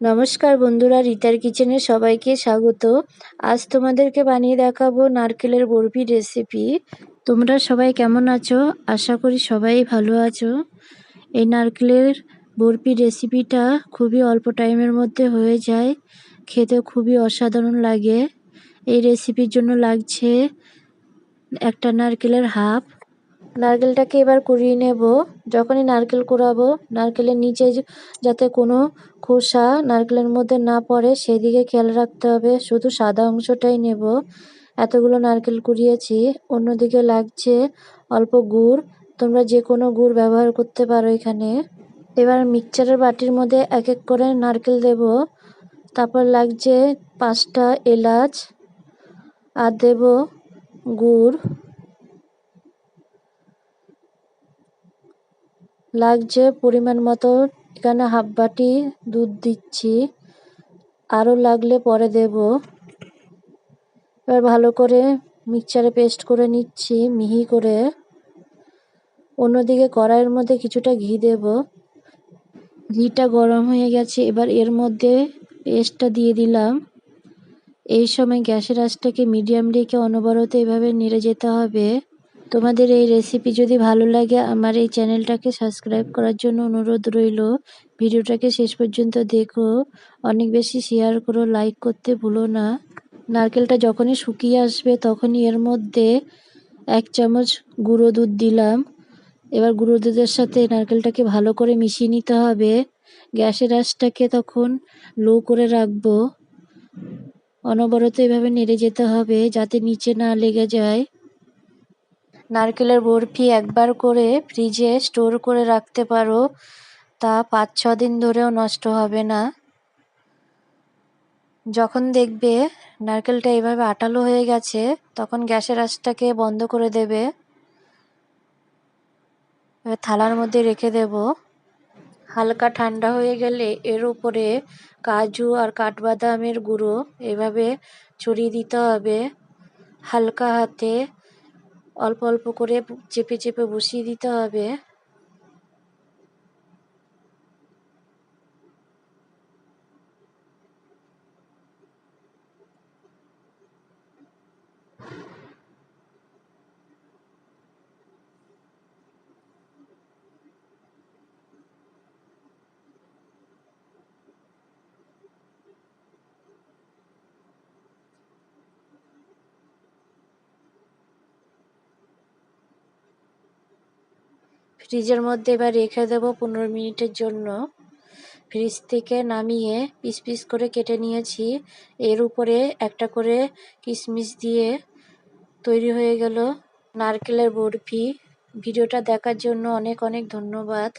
নমস্কার বন্ধুরা, রিতার কিচেনে সবাইকে স্বাগত। আজ তোমাদেরকে বানিয়ে দেখাবো নারকেলের বরফি রেসিপি। তোমরা সবাই কেমন আছো? আশা করি সবাই ভালো আছো। এই নারকেলের বরফি রেসিপিটা খুবই অল্প টাইমের মধ্যে হয়ে যায়, খেতে খুবই অসাধারণ লাগে। এই রেসিপির জন্য লাগছে একটা নারকেলের হাফ। নারকেলটাকে এবার কুড়িয়ে নেব। যখনই নারকেল কুড়াবো, নারকেলের নিচে যাতে কোনো খোসা নারকেলের মধ্যে না পড়ে সেদিকে খেয়াল রাখতে হবে। শুধু সাদা অংশটাই নেব। এতগুলো নারকেল কুড়িয়েছি। অন্যদিকে লাগছে অল্প গুড়। তোমরা যে কোনো গুড় ব্যবহার করতে পারো এখানে। এবার মিক্সচারের বাটির মধ্যে এক এক করে নারকেল দেব। তারপর লাগছে 5টা এলাচ আর দেব গুড়। লাগছে পরিমাণ মতো, এখানে হাফ বাটি দুধ দিচ্ছি, আরও লাগলে পরে দেব। এবার ভালো করে মিক্সচারে পেস্ট করে নিচ্ছি মিহি করে। অন্যদিকে কড়াইয়ের মধ্যে কিছুটা ঘি দেব। ঘিটা গরম হয়ে গেছে, এবার এর মধ্যে পেস্টটা দিয়ে দিলাম। এই সময় গ্যাসের আঁচটাকে মিডিয়াম রেখে অনবরত এভাবে নেড়ে যেতে হবে। তোমাদের এই রেসিপি যদি ভালো লাগে আমার এই চ্যানেলটাকে সাবস্ক্রাইব করার জন্য অনুরোধ রইল। ভিডিওটাকে শেষ পর্যন্ত দেখো, অনেক বেশি শেয়ার করো, লাইক করতে ভুলো না। নারকেলটা যখনই শুকিয়ে আসবে তখনই এর মধ্যে 1 চামচ গুঁড়ো দুধ দিলাম। এবার গুঁড়ো দুধের সাথে নারকেলটাকে ভালো করে মিশিয়ে নিতে হবে। গ্যাসের আঁচটাকে তখন লো করে রাখবো। অনবরত এভাবে নেড়ে যেতে হবে যাতে নিচে না লেগে যায়। নারকেলের বরফি একবার করে ফ্রিজে স্টোর করে রাখতে পারো, তা 5-6 দিন ধরেও নষ্ট হবে না। যখন দেখবে নারকেলটা এভাবে আঠালো হয়ে গেছে তখন গ্যাসের আঁচটাকে বন্ধ করে দেবে। এবার থালার মধ্যে রেখে দেব। হালকা ঠান্ডা হয়ে গেলে এর উপরে কাজু আর কাঠবাদামের গুঁড়ো এভাবে ছড়িয়ে দিতে হবে। হালকা হাতে অল্প অল্প করে চেপে চেপে বসিয়ে দিতে হবে। ফ্রিজের মধ্যে এবার রেখে দেব 15 মিনিটের জন্য। ফ্রিজ থেকে নামিয়ে পিস পিস করে কেটে নিয়েছি। এর উপরে একটা করে কিশমিশ দিয়ে তৈরি হয়ে গেল নারকেলের বরফি। ভিডিওটা দেখার জন্য অনেক অনেক ধন্যবাদ।